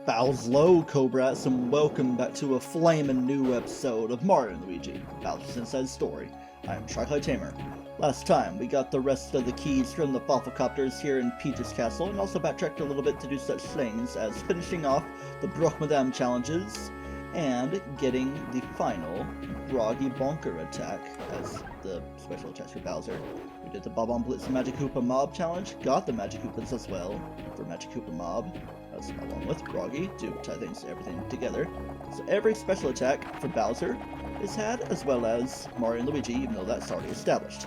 Bowslow, Cobrats, and welcome back to a flamin' new episode of Mario & Luigi, Bowser's Inside Story. I'm TryclydeTamer. Last time, we got the rest of the keys from the Copters here in Peach's Castle, and also backtracked a little bit to do such things as finishing off the Brook Madame challenges, and getting the final Groggy Bonker attack as the special attacks for Bowser. We did the Bob-omb Blitz and Magic Koopa Mob challenge, got the Magic Koopas as well for Magic Koopa Mob, as along with Groggy, to tie things everything together. So every special attack for Bowser is had, as well as Mario and Luigi, even though that's already established.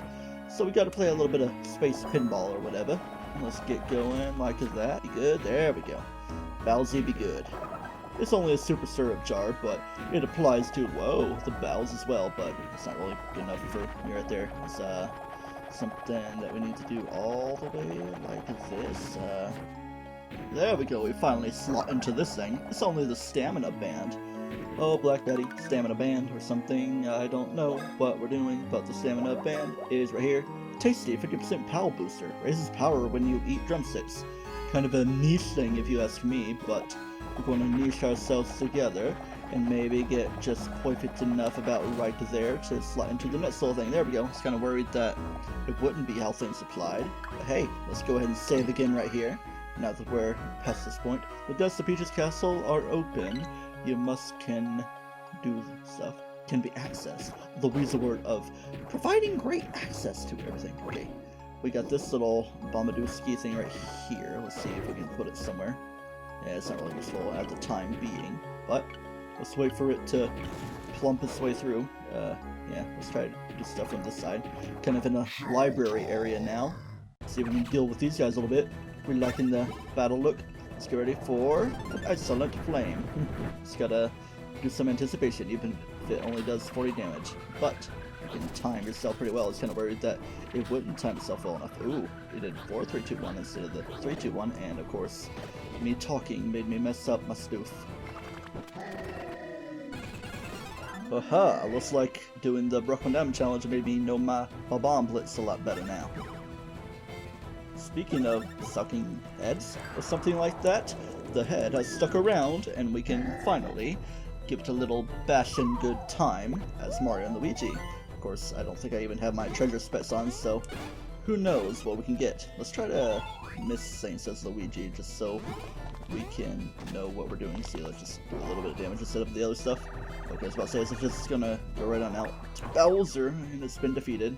So we gotta play a little bit of space pinball or whatever. Let's get going like that. Be good, there we go. Bowsy be good. It's only a super syrup jar, but it applies to, whoa, the bows as well, but it's not really good enough for me right there. It's something that we need to do all the way like this. There we go, we finally slot into this thing. It's only the stamina band. Oh, Black Betty, stamina band or something, I don't know what we're doing, but the stamina band is right here. Tasty, 50% power booster. Raises power when you eat drumsticks. Kind of a niche thing if you ask me, but we're going to niche ourselves together and maybe get just perfect enough about right there to slot into the next little thing. There we go. I was kind of worried that it wouldn't be how things applied. But hey, let's go ahead and save again right here. Now that we're past this point. The doors of Peach's Castle are open. You can do stuff. Can be accessed. The weasel word of providing great access to everything. Okay, we got this little Bombadooski thing right here. Let's see if we can put it somewhere. Yeah, it's not really useful at the time being, but let's wait for it to plump its way through. Yeah, let's try to do stuff on this side. Kind of in a library area now. See if we can deal with these guys a little bit. We're liking the battle look. Let's get ready for an excellent flame. Just gotta do some anticipation, even if it only does 40 damage. But you can time yourself pretty well. I was kind of worried that it wouldn't time itself well enough. Ooh, it did 4, 3, 2, 1 instead of the 3, 2, 1, and of course, me talking made me mess up my stoof. Aha, looks like doing the Brook Madame challenge made me know my Bob-omb Blitz a lot better now. Speaking of sucking heads, or something like that, the head has stuck around, and we can finally give it a little bash and good time as Mario and Luigi. Of course, I don't think I even have my treasure specs on, so who knows what we can get. Let's try to miss Saints as Luigi, just so we can know what we're doing. See, let's just do a little bit of damage instead of the other stuff. Okay, I was about to say, it's just gonna go right on out to Bowser, and it's been defeated.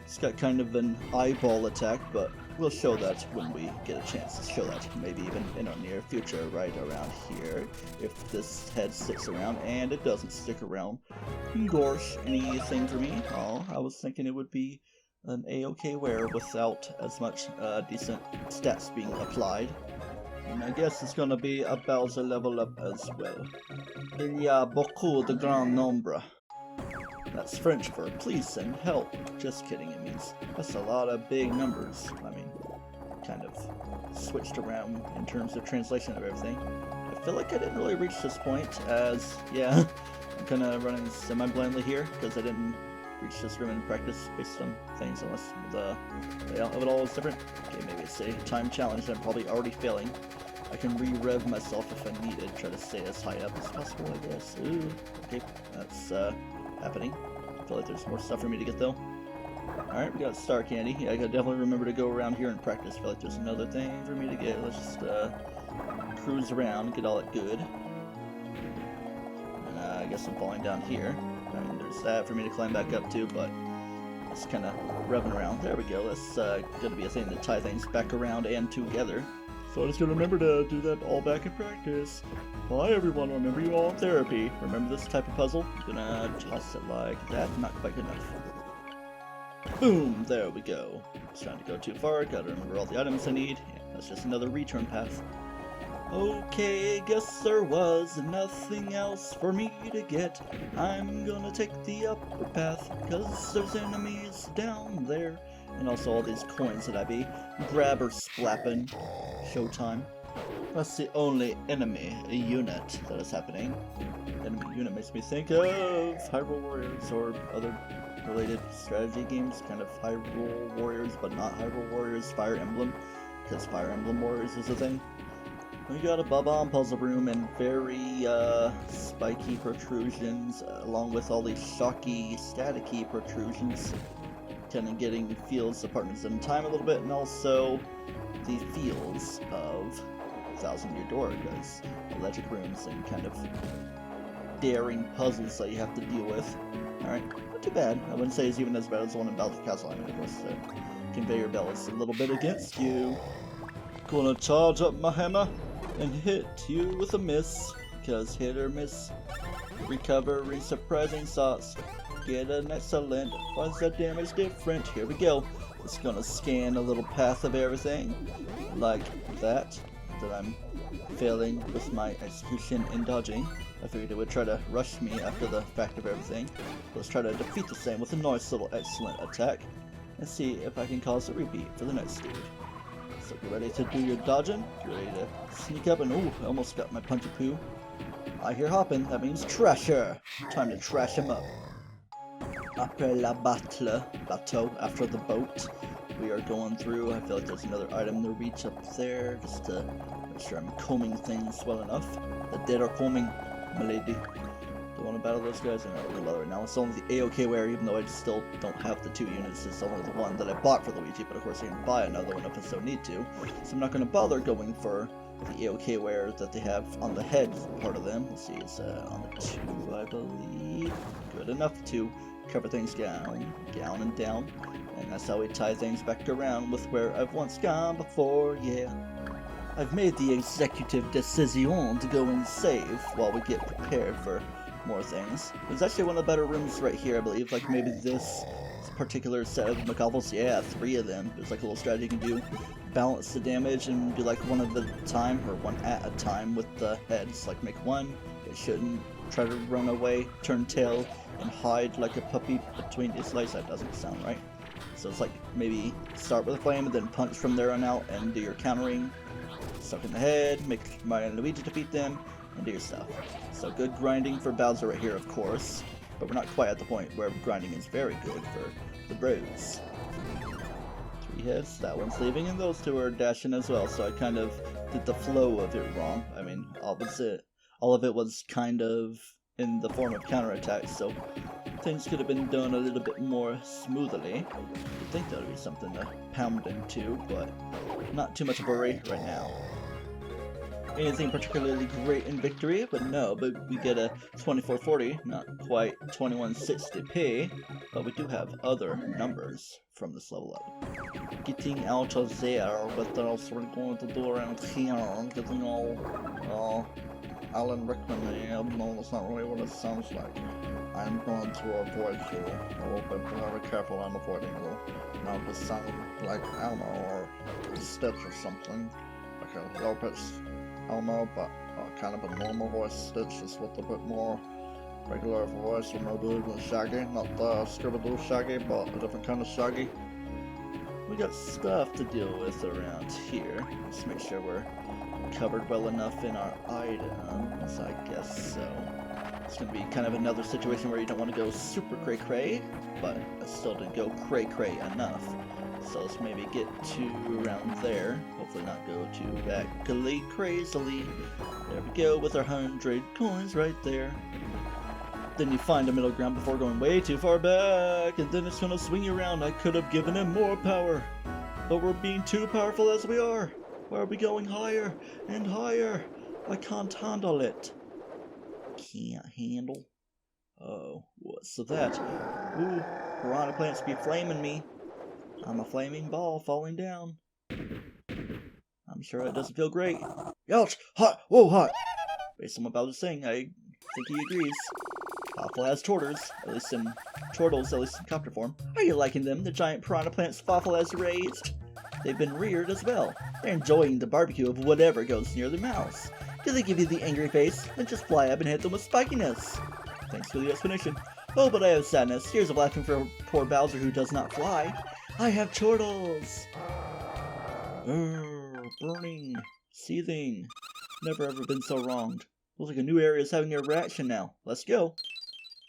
It's got kind of an eyeball attack, but we'll show that when we get a chance to show that, maybe even in our near future, right around here, if this head sticks around, and it doesn't stick around. Gosh, anything for me? Oh, I was thinking it would be an A-OK wear without as much decent stats being applied. And I guess it's gonna be a Bowser level up as well. Il y a beaucoup de grand nombre. That's French for please send help. Just kidding, it means that's a lot of big numbers. I mean, kind of switched around in terms of translation of everything. I feel like I didn't really reach this point as, yeah, I'm kind of running semi-blindly here because I didn't reach this room in practice based on things, unless the layout of it all is different. Okay, maybe it's a time challenge that I'm probably already failing. I can re-rev myself if I needed, try to stay as high up as possible, I guess. Ooh, okay, that's happening. I feel like there's more stuff for me to get though. Alright, we got Star Candy. Yeah, I gotta definitely remember to go around here and practice. I feel like there's another thing for me to get. Let's just cruise around and get all that good. And I guess I'm falling down here. I mean, there's that for me to climb back up to, but it's kind of revving around. There we go. That's gonna be a thing to tie things back around and together. So I just gotta remember to do that all back in practice. Bye everyone, remember you all in therapy. Remember this type of puzzle? I'm gonna toss it like that, not quite good enough. Boom, there we go. Just trying to go too far, gotta remember all the items I need. Yeah, that's just another return path. Okay, guess there was nothing else for me to get. I'm gonna take the upper path, cause there's enemies down there. And also all these coins that I be grabber splapping. Showtime. That's the only enemy unit that is happening. Enemy unit makes me think of Hyrule Warriors or other related strategy games. Kind of Hyrule Warriors, but not Hyrule Warriors Fire Emblem. Because Fire Emblem Warriors is a thing. We got a Bub-on puzzle room and very spiky protrusions, along with all these shocky, staticky protrusions, kind of getting feels of partners in time a little bit, and also the feels of 1,000-Year Door, because electric rooms and kind of daring puzzles that you have to deal with. Alright, not too bad. I wouldn't say it's even as bad as the one in Bowser's Castle. I mean, of course, the conveyor belt is a little bit against you. Gonna charge up my hammer and hit you with a miss, because hit or miss, recover in surprising shots, get an excellent, why's the damage different? Here we go. It's gonna scan a little path of everything, like that I'm failing with my execution and dodging. I figured it would try to rush me after the fact of everything. Let's try to defeat the same with a nice little excellent attack, and see if I can cause a repeat for the next dude. So get ready to do your dodging, get ready to sneak up, and ooh, I almost got my punchy poo. I hear hopping, that means trasher. Time to trash him up. Après la bateau, after the boat. We are going through, I feel like there's another item to reach up there, just to make sure I'm combing things well enough. The dead are combing, my lady. Don't want to battle those guys, I'm not really bothered right now. It's only the AOK wear, even though I still don't have the 2 units. It's only the one that I bought for Luigi, but of course I can buy another one if I so need to. So I'm not going to bother going for the AOK wear that they have on the head part of them. Let's see, it's on the 2, I believe. Good enough to cover things down and down. And that's how we tie things back around with where I've once gone before, yeah. I've made the executive decision to go and save while we get prepared for more things. There's actually one of the better rooms right here, I believe. Like maybe this particular set of McCoffles. Yeah, 3 of them. There's like a little strategy you can do. Balance the damage and do like one at a time, or one at a time with the heads. Like make one, it shouldn't try to run away, turn tail, and hide like a puppy between its legs. That doesn't sound right. So it's like maybe start with a flame and then punch from there on out and do your countering. Suck in the head, make Mario and Luigi defeat them, and do your stuff. So good grinding for Bowser right here, of course, but we're not quite at the point where grinding is very good for the bros. 3 hits, that one's leaving, and those 2 are dashing as well, so I kind of did the flow of it wrong. I mean, all of it was kind of in the form of counterattacks, so things could have been done a little bit more smoothly. I think that would be something to pound into, but not too much of a worry right now. Anything particularly great in victory, but no, but we get a 2440, not quite 2160p, but we do have other numbers from this level up. Getting out of there, but then also we're going to do around here, getting all Alan Rickman, no, that's not really what it sounds like. I'm going to avoid you a little bit, be very careful. I'm avoiding you. Now this sounded like, I don't know, or Stitch or something. Like a low pitched, I don't know, but kind of a normal voice Stitch, just with a bit more regular voice, or maybe even Shaggy. Not the Scooby-Doo Shaggy, but a different kind of Shaggy. We got stuff to deal with around here. Let's make sure we're covered well enough in our items, I guess so. It's going to be kind of another situation where you don't want to go super cray-cray, but I still didn't go cray-cray enough. So let's maybe get to around there. Hopefully not go too backly crazily. There we go, with our 100 coins right there. Then you find a middle ground before going way too far back, and then it's going to swing you around. I could have given him more power, but we're being too powerful as we are. Why are we going higher and higher? I can't handle it. Can't handle? Oh, what's that? Ooh, piranha plants be flaming me. I'm a flaming ball falling down. I'm sure it doesn't feel great. Ouch! Hot! Whoa, hot! Based on what Bowser's saying, I think he agrees. Fawful has turtles, at least in copter form. Are you liking them, the giant piranha plants Fawful has raised? They've been reared as well. They're enjoying the barbecue of whatever goes near their mouths. Do they give you the angry face? Then just fly up and hit them with spikiness. Thanks for the explanation. Oh, but I have sadness. Tears of laughing for poor Bowser who does not fly. I have chortles. Burning. Seething. Never ever been so wronged. Looks like a new area is having a reaction now. Let's go.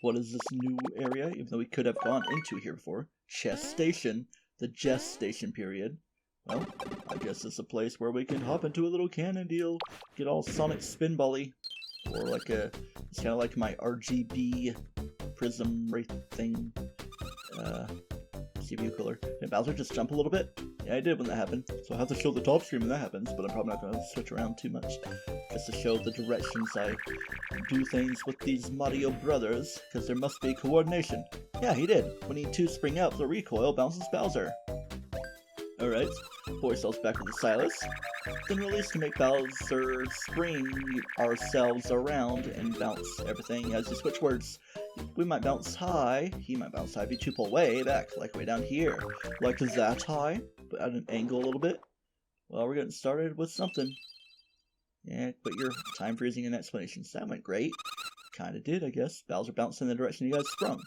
What is this new area? Even though we could have gone into here before. Chess Station. The gestation period. Well, I guess it's a place where we can hop into a little cannon deal, get all Sonic spinbally, or like it's kind of like my RGB prism rate thing, CPU cooler. Did Bowser just jump a little bit? Yeah, I did when that happened, so I'll have to show the top screen when that happens, but I'm probably not going to switch around too much, just to show the directions I do things with these Mario brothers, because there must be coordination. Yeah, he did. When he 2 spring out, the recoil bounces Bowser. Alright, pour ourselves back with the Silas, then release to make Bowser spring ourselves around and bounce everything as you switch words. We might bounce high, he might bounce high, but you pull way back, like way down here. Like that high, but at an angle a little bit. Well, we're getting started with something. Yeah, quit your time freezing and explanations. That went great. Kinda did, I guess. Bowser bounced in the direction you guys sprung.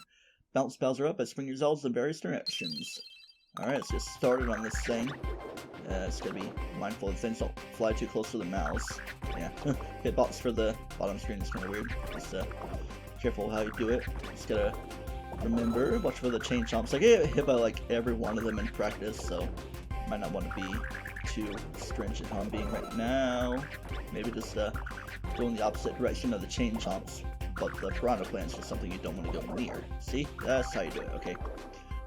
Bounce Bowser up by swinging yourselves in various directions. Alright, let's get started on this thing. It's gonna be mindful of things don't fly too close to the mouse. Yeah, hitbox for the bottom screen is kinda weird. Just careful how you do it. Just gotta remember, watch for the chain chomps. I get hit by like every one of them in practice, so might not want to be too stringent on being right now. Maybe just go in the opposite direction of the chain chomps, but the piranha plant's just something you don't want to go near. See? That's how you do it, okay.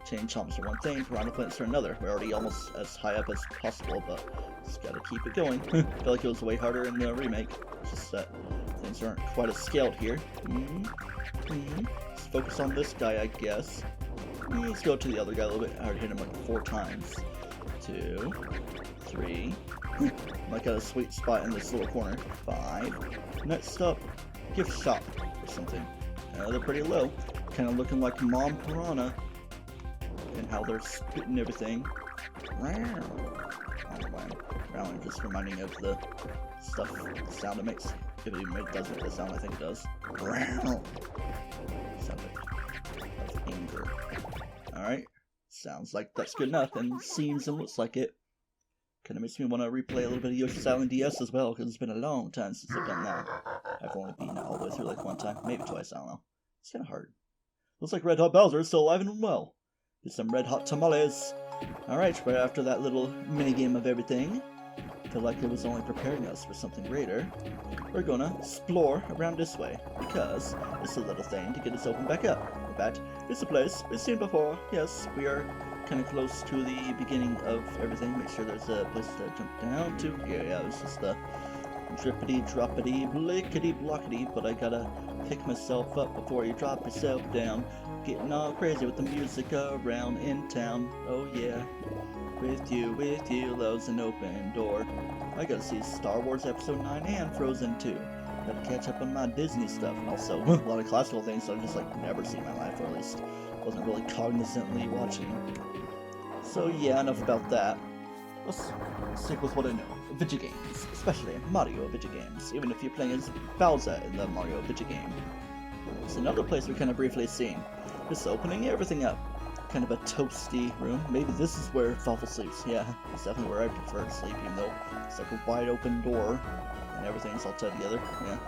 Chain chomps are one thing, piranha plants are another. We're already almost as high up as possible, but just gotta keep it going. I feel like it was way harder in the remake. It's just that things aren't quite as scaled here. Let's focus on this guy, I guess. Let's go to the other guy a little bit. I already hit him like 4 times. 2, 3. Like at a sweet spot in this little corner. 5. Next up, gift shop or something. They're pretty low. Kind of looking like Mom Piranha. And how they're spitting everything. Oh man. Rowling just reminding of the stuff, the sound it makes. If it even does make the sound, I think it does. Sound of anger. Alright. Sounds like that's good enough, and seems and looks like it. Kinda makes me want to replay a little bit of Yoshi's Island DS as well, because it's been a long time since I've done that. I've only been all the way through like 1 time, maybe twice, I don't know. It's kinda hard. Looks like Red Hot Bowser is still alive and well. Get some red hot tamales. Alright, right after that little minigame of everything, I feel like it was only preparing us for something greater. We're gonna explore around this way, because it's a little thing to get us open back up. In fact, it's a place we've seen before. Yes, we are kind of close to the beginning of everything. Make sure there's a place to jump down to. Yeah, it's just the drippity, droppity, blickety, blockety, but I gotta pick myself up before you drop yourself down. Getting all crazy with the music around in town. Oh yeah, with you, love's an open door. I gotta see Star Wars Episode 9 and Frozen 2. Gotta catch up on my Disney stuff, and also a lot of classical things that I've just like never seen in my life, or at least wasn't really cognizantly watching. So yeah, enough about that. Let's stick with what I know. Video games, especially Mario video games, even if you're playing as Bowser in the Mario video game. It's another place we kind of briefly seen. Just opening everything up. Kind of a toasty room. Maybe this is where Fawful sleeps. Yeah, it's definitely where I prefer to sleep, even though it's like a wide open door and everything's all tied together. Yeah.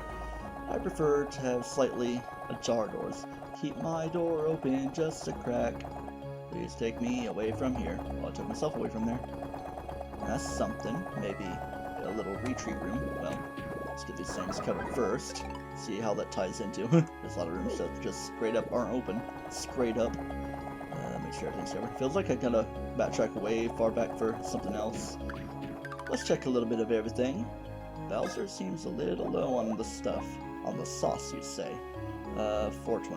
I prefer to have slightly ajar doors. Keep my door open just a crack. Please take me away from here. Well, I took myself away from there. That's something. Maybe a little retreat room. Well, let's get these things covered first. See how that ties into. There's a lot of rooms that just straight up aren't open. Straight up. Make sure everything's covered. Feels like I gotta backtrack way far back for something else. Let's check a little bit of everything. Bowser seems a little low on the stuff. On the sauce, you'd say. 420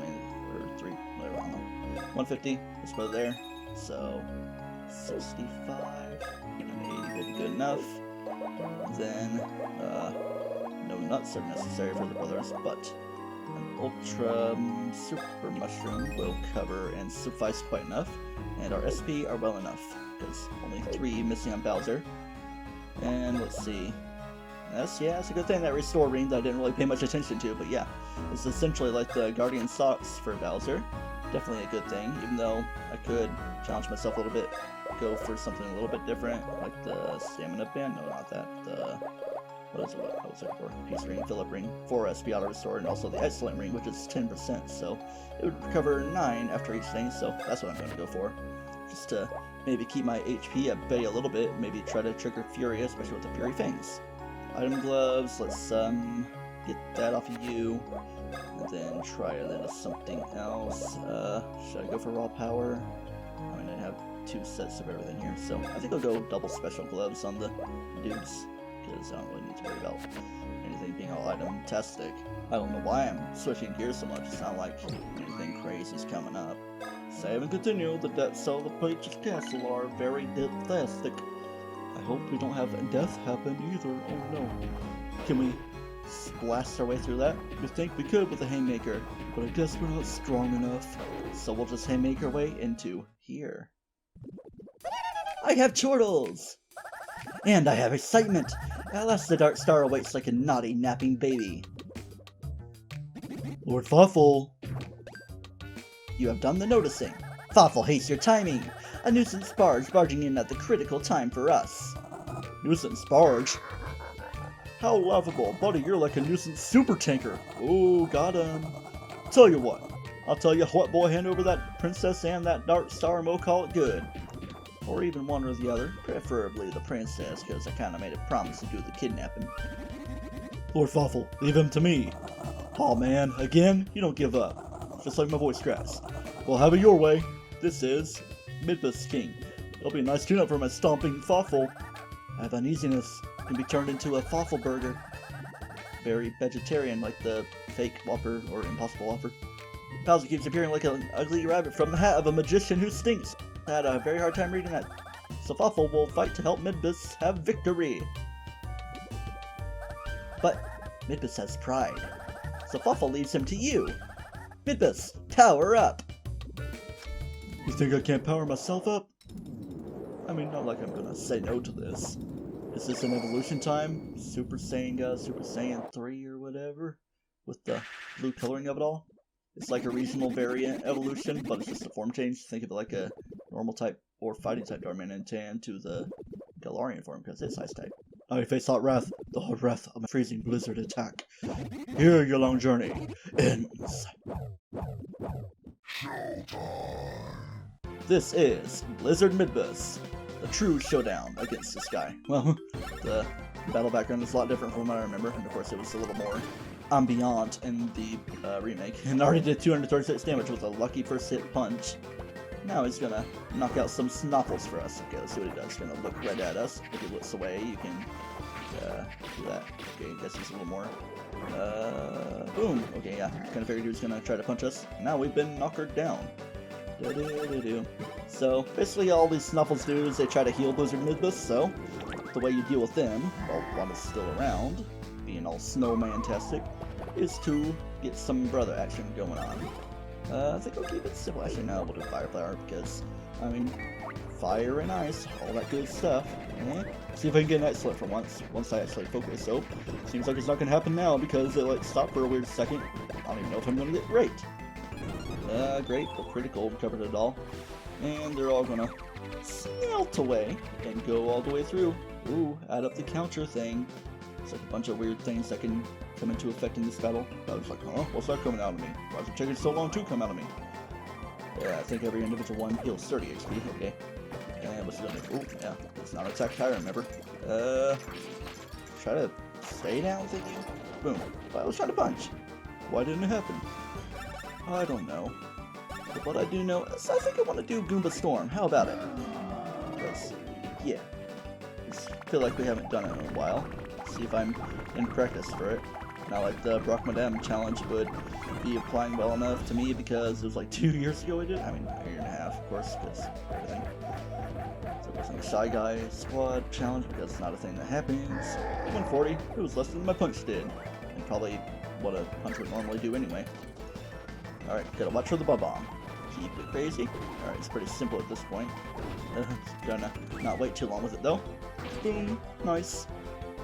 or 3, whatever, I don't know. 150, let's put it there. So, 65, maybe good enough. Then, no nuts are necessary for the brothers, but an ultra super mushroom will cover and suffice quite enough. And our SP are well enough, because only 3 missing on Bowser. And let's see. Yeah, it's a good thing that restore ring that I didn't really pay much attention to, but yeah. It's essentially like the Guardian Socks for Bowser. Definitely a good thing, even though I could challenge myself a little bit, go for something a little bit different, like the Stamina Band. No, not that. The, what is it? What was it for? Peace Ring, Fill Up Ring, 4 SP Auto Restore, and also the Excellent Ring, which is 10%, so it would recover 9 after each thing, so that's what I'm going to go for. Just to maybe keep my HP at bay a little bit, maybe try to trigger Fury, especially with the Fury Fangs. Item gloves, let's get that off of you, and then try a little something else. Should I go for raw power? I mean, I have 2 sets of everything here, so I think I'll go double special gloves on the dudes, because I don't really need to worry about anything being all item-tastic. I don't know why I'm switching gears so much, it's not like anything crazy is coming up. Save and continue, the depths of the Peach's castle are very fantastic. I hope we don't have death happen either, oh no. Can we blast our way through that? We think we could with a haymaker, but I guess we're not strong enough. So we'll just haymaker our way into here. I have chortles! And I have excitement! At last the Dark Star awaits like a naughty, napping baby. Lord Fawful! You have done the noticing. Fawful hates your timing. A nuisance barge barging in at the critical time for us. Nuisance barge? How laughable, buddy, you're like a nuisance super tanker. Oh, got him. Tell you what, I'll tell you what, boy, hand over that princess and that Dark Star and we'll call it good. Or even one or the other, preferably the princess, because I kind of made a promise to do the kidnapping. Lord Fawful, leave him to me. Aw man, again? You don't give up. Just like my voice cracks. Well, have it your way. This is Midbus King. It'll be a nice tune-up for my stomping Fawful. I have uneasiness. Can be turned into a Fawful burger. Very vegetarian, like the fake Whopper or Impossible Whopper. Bowser keeps appearing like an ugly rabbit from the hat of a magician who stinks. I had a very hard time reading that. So Fawful will fight to help Midbus have victory. But Midbus has pride. So Fawful leaves him to you. Midbus, power up! You think I can't power myself up? I mean, not like I'm gonna say no to this. Is this an evolution time? Super Saiyan 3 or whatever? With the blue coloring of it all? It's like a regional variant evolution, but it's just a form change. Think of it like a normal type or fighting type Darmanitan to the Galarian form, because it's ice type. I face hot wrath, the hot wrath of a freezing blizzard attack. Here your long journey ends. Showtime. This is Blizzard Midbus, the true showdown against this guy. Well, the battle background is a lot different from what I remember, and of course it was a little more ambient in the remake, and already did 236 damage with a lucky first hit punch. Now he's gonna knock out some snuffles for us. Okay, let's see what he does. He's gonna look right at us. If he looks away, you can do that. Okay, I guess he's a little more. Boom. Okay, yeah. Kind of figured he was gonna try to punch us. Now we've been knockered down. So basically, all these snuffles do is they try to heal Blizzard Midbus. So the way you deal with them, while one is still around, being all snowman-tastic, is to get some brother action going on. I think I'll keep it simple. Actually, no, we'll do Fire Flower because, I mean, fire and ice, all that good stuff. See if I can get an Night Slip for once I actually focus. So, seems like it's not going to happen now because it like stopped for a weird second. I don't even know if I'm going to get great. Great, but critical covered it all. And they're all going to smelt away and go all the way through. Ooh, add up the counter thing. It's like a bunch of weird things that can come into effect in this battle. I was like, huh? What's that coming out of me? Why is it taking so long to come out of me? Yeah, I think every individual one heals 30 HP. Okay. And what's it gonna do? Oh, yeah. It's not attack higher, remember? Try to stay down, thinking? Boom. Well, I was trying to punch. Why didn't it happen? I don't know. But what I do know is I think I want to do Goomba Storm. How about it? Because, yeah. I feel like we haven't done it in a while. See if I'm in practice for it. Not like the Brock Madame challenge would be applying well enough to me because it was like 2 years ago I did. I mean, a year and a half, of course, because everything. So it wasn't a Shy Guy Squad challenge because it's not a thing that happens. 140, it was less than my punch did. And probably what a punch would normally do anyway. Alright, gotta watch for the bomb. Keep it crazy. Alright, it's pretty simple at this point. Gonna not wait too long with it though. Boom, nice.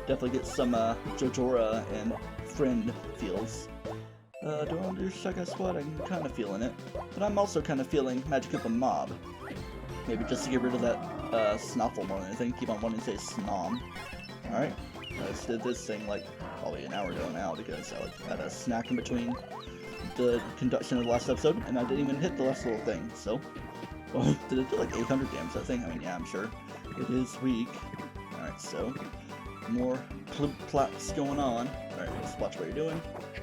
Definitely get some Jojora and Friend feels. Do I want to do Shy Guy Squad? I'm kind of feeling it. But I'm also kind of feeling Magikarp Mob. Maybe just to get rid of that Snuffle more than anything. Keep on wanting to say Snom. Alright. I just did this thing like probably an hour ago now because I had a snack in between the conduction of the last episode and I didn't even hit the last little thing. So Well, did it do like 800 damage, that thing? I mean, yeah, I'm sure. It is weak. Alright, so more plip-plops going on. Alright, just watch what you're doing.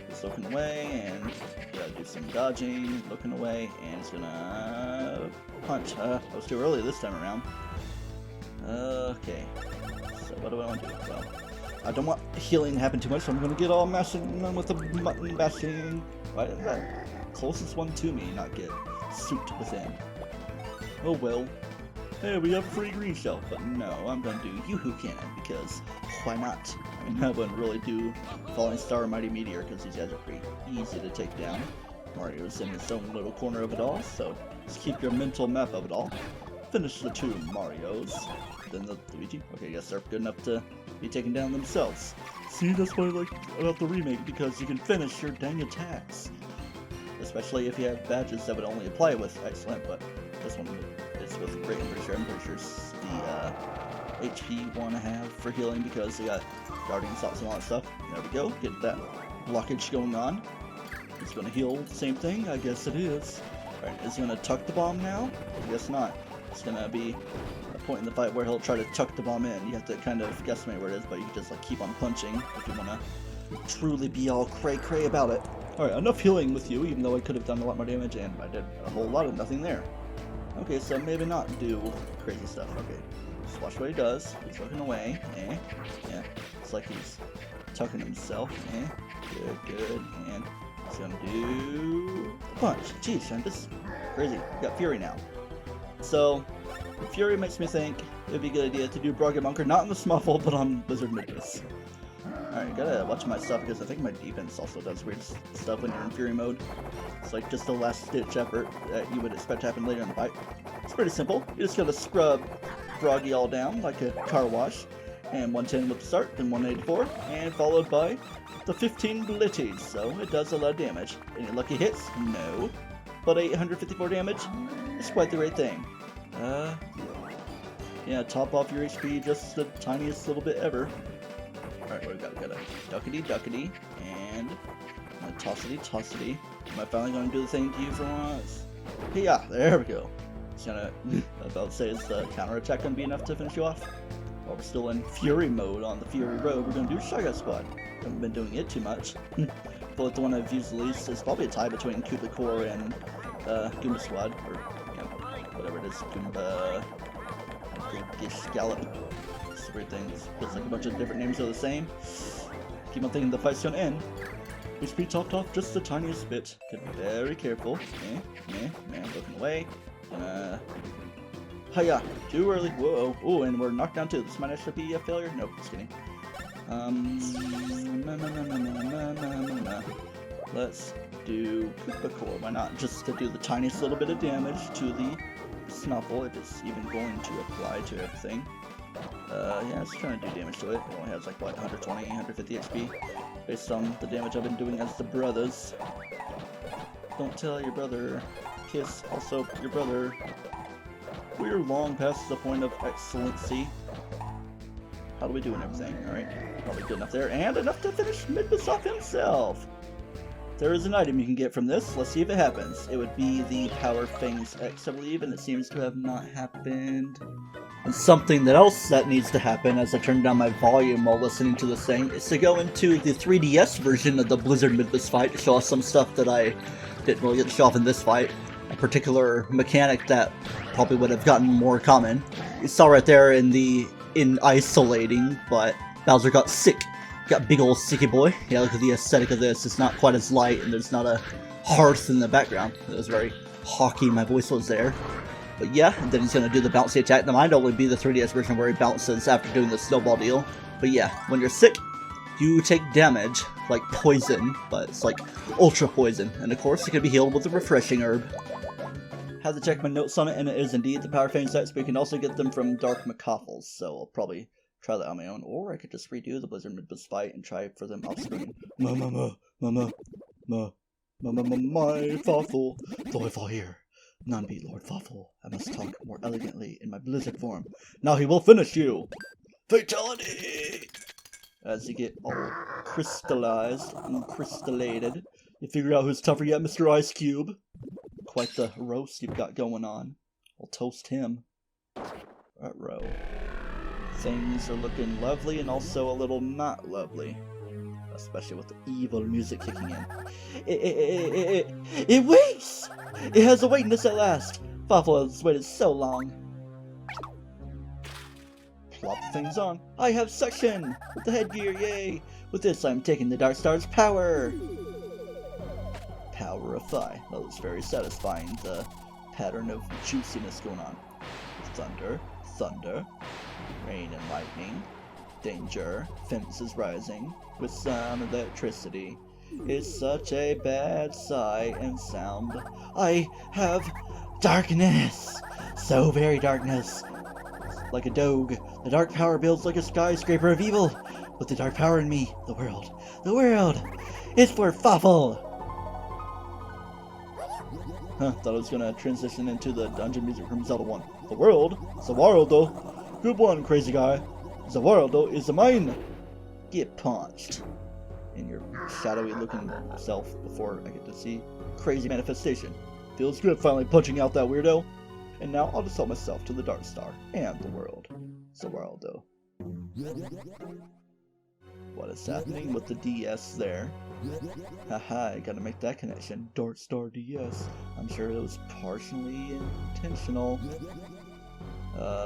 Just looking away, and you gotta do some dodging, looking away, and it's gonna punch. I was too early this time around. Okay, so what do I want to do? Well, I don't want healing to happen too much, so I'm gonna get all mashing with the button bashing. Why did that closest one to me not get souped within? Oh well. Hey, we have a free green shell, but no, I'm gonna do Yoo-Hoo Cannon, because why not? I mean, I wouldn't really do Falling Star or Mighty Meteor, because these guys are pretty easy to take down. Mario's in his own little corner of it all, so just keep your mental map of it all. Finish the two Marios. Then the Luigi. Okay, I guess they're good enough to be taken down themselves. See, that's what I like about the remake, because you can finish your dang attacks. Especially if you have badges that would only apply with excellent, but this one is with great. I'm pretty sure it's the HP one I have for healing, because they got guardian stops and all that stuff. There we go, get that blockage going on. It's gonna heal the same thing? I guess it is. Alright, is he gonna tuck the bomb now? I guess not. It's gonna be a point in the fight where he'll try to tuck the bomb in. You have to kind of guesstimate where it is, but you can just like keep on punching if you wanna truly be all cray-cray about it. Alright, enough healing with you, even though I could have done a lot more damage, and I did a whole lot of nothing there. Okay, so maybe not do crazy stuff. Okay, just watch what he does. He's looking away. Yeah, it's like he's tucking himself. Good. And he's gonna do a punch. Jeez, I'm just crazy. We got Fury now. So, Fury makes me think it'd be a good idea to do Brogged Bunker, not on the Smuffle, but on Blizzard Midbus. Alright, gotta watch my stuff, because I think my defense also does weird stuff when you're in Fury mode. It's like just a last-ditch effort that you would expect to happen later in the fight. It's pretty simple. You just gotta scrub Froggy all down like a car wash, and 110 with the start, then 184, and followed by the 15 blitties, so it does a lot of damage. Any lucky hits? No. But 854 damage? It's quite the right thing. Yeah, top off your HP just the tiniest little bit ever. Alright, what do we got? We got a duckity, and a tossity. Am I finally going to do the thing to you for once? Hey, yeah, there we go. It's gonna, about to say, is the counterattack going to be enough to finish you off? While we're still in Fury mode on the Fury Road, we're going to do Shotgun Squad. Haven't been doing it too much. But the one I've used the least is probably a tie between Koopa Core and Goomba Squad, or whatever it is, Goomba Gallop. It's a weird thing. It feels like a bunch of different names are the same. Keep on thinking the fight's gonna end. HP topped off just the tiniest bit. Get very careful. Man, looking away. Hiya! Too early. Whoa. Oh, and we're knocked down too. This might actually be a failure. Nope, just kidding. Let's do Koopa Core. Why not? Just to do the tiniest little bit of damage to the Snuffle, if it's even going to apply to everything. Yeah, it's trying to do damage to it. It only has like, what, 120, 150 XP, based on the damage I've been doing as the brothers. Don't tell your brother. Kiss also your brother. We're long past the point of excellency. How do we do in everything? Alright, probably good enough there, and enough to finish Midbus off himself! There is an item you can get from this. Let's see if it happens. It would be the Power Fangs X, I believe, and it seems to have not happened. And something else that needs to happen as I turn down my volume while listening to this thing is to go into the 3DS version of the Blizzard Midbus fight to show off some stuff that I didn't really get to show off in this fight. A particular mechanic that probably would have gotten more common. You saw right there in isolating, but Bowser got sick. Got big old sicky boy. Yeah, look at the aesthetic of this. It's not quite as light, and there's not a hearth in the background. It was very hawky. My voice was there. But yeah, and then he's going to do the bouncy attack. That might only be the 3DS version where he bounces after doing the snowball deal. But yeah, when you're sick, you take damage, like poison, but it's like ultra poison. And of course, it can be healed with a refreshing herb. Had to check my notes on it, and it is indeed the Power Fang sets, but you can also get them from Dark McCoffles, so I'll probably try that on my own, or I could just redo the Blizzard Midbus fight and try for them off screen. My Fawful, though I fall here, none be Lord Fawful. I must talk more elegantly in my Blizzard form. Now he will finish you! Fatality! As you get all crystallized and crystallated, you figure out who's tougher yet, Mr. Ice Cube. Quite the roast you've got going on. I'll toast him. Ruh-roh. Things are looking lovely and also a little not lovely. Especially with the evil music kicking in. It waits! It has awakened us at last! Fawful has waited so long. Plop things on. I have suction! With the headgear, yay! With this, I'm taking the Dark Star's power! Powerify. That was very satisfying, the pattern of juiciness going on. Thunder, thunder, rain and lightning, danger, fences rising, with some electricity. It's such a bad sight and sound. I have darkness! So very darkness. Like a dog, the dark power builds like a skyscraper of evil. With the dark power in me, the world, it's for Fawful! Huh, thought I was gonna transition into the dungeon music from Zelda 1. The world? Zawardo. Good one, crazy guy. Zawardo is mine! Get punched. In your shadowy looking self before I get to see crazy manifestation. Feels good finally punching out that weirdo. And now I'll just help myself to the Dark Star and the world. Zawardo. What is happening with the DS there? Haha, I gotta make that connection. Dark Star DS. I'm sure it was partially intentional.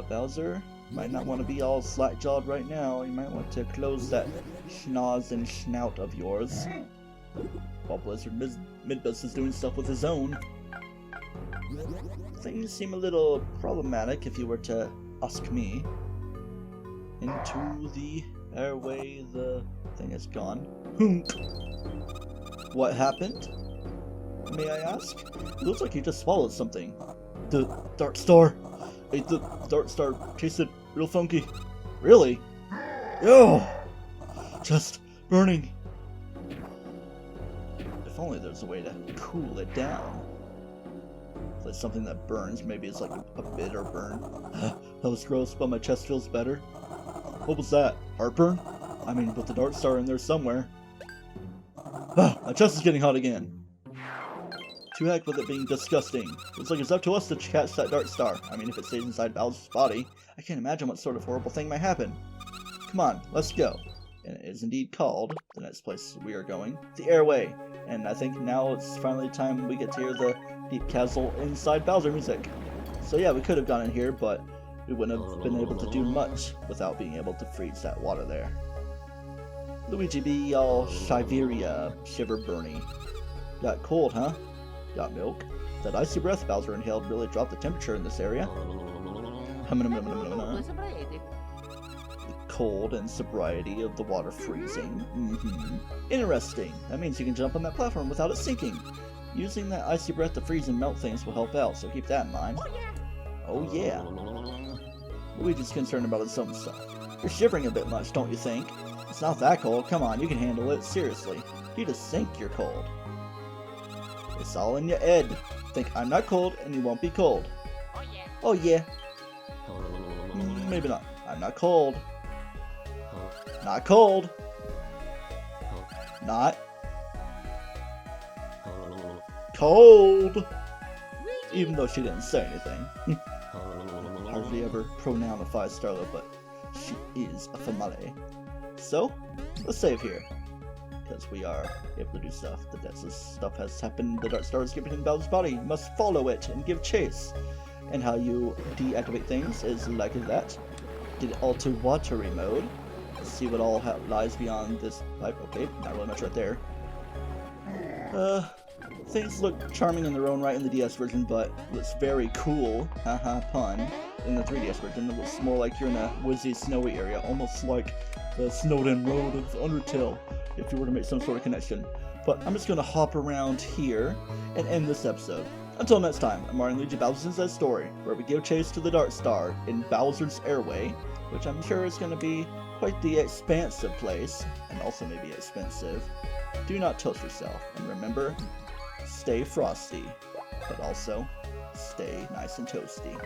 Bowser might not want to be all slack-jawed right now. You might want to close that schnoz and schnout of yours. While Blizzard Midbus is doing stuff with his own. Things seem a little problematic if you were to ask me. Into the airway, the thing is gone. What happened? May I ask? It looks like you just swallowed something. The Dark Star. The Dark Star tasted real funky. Really? Ew! Just burning. If only there's a way to cool it down. If it's something that burns, maybe it's like a bitter burn. That was gross, but my chest feels better. What was that? Heartburn? I mean, with the Dark Star in there somewhere. My chest is getting hot again. To heck with it being disgusting. Looks like it's up to us to catch that Dark Star. I mean, if it stays inside Bowser's body, I can't imagine what sort of horrible thing might happen. Come on, let's go. And it is indeed called, the next place we are going, the Airway. And I think now it's finally time we get to hear the deep castle inside Bowser music. So yeah, we could have gone in here, but we wouldn't have been able to do much without being able to freeze that water there. Luigi be all Shiveria, shiver burny. Got cold, huh? Got milk? That icy breath Bowser inhaled really dropped the temperature in this area. The cold and sobriety of the water freezing. Interesting. That means you can jump on that platform without it sinking. Using that icy breath to freeze and melt things will help out, so keep that in mind. Oh yeah. Luigi's concerned about his own stuff. You're shivering a bit much, don't you think? It's not that cold. Come on, you can handle it. Seriously. You just think you're cold. It's all in your head. Think I'm not cold, and you won't be cold. Oh yeah. Maybe not. I'm not cold. Not cold. Not cold. Even though she didn't say anything. Hardly ever pronounify Starla, but she is a famale. So, let's save here. Because we are able to do stuff. The Death's stuff has happened. The Dark Star is given in Bowser's body. You must follow it and give chase. And how you deactivate things is like that. Get it all to watery mode. See what all lies beyond this pipe. Okay, not really much right there. Things look charming in their own right in the DS version, but looks very cool, haha pun, in the 3DS version. It looks more like you're in a wizzy, snowy area, almost like the Snowden Road of Undertale, if you were to make some sort of connection. But I'm just going to hop around here and end this episode. Until next time, I'm Mario and Luigi Bowser's Dead Story, where we give chase to the Dark Star in Bowser's Airway, which I'm sure is going to be quite the expansive place, and also maybe expensive. Do not toast yourself, and remember, stay frosty, but also stay nice and toasty.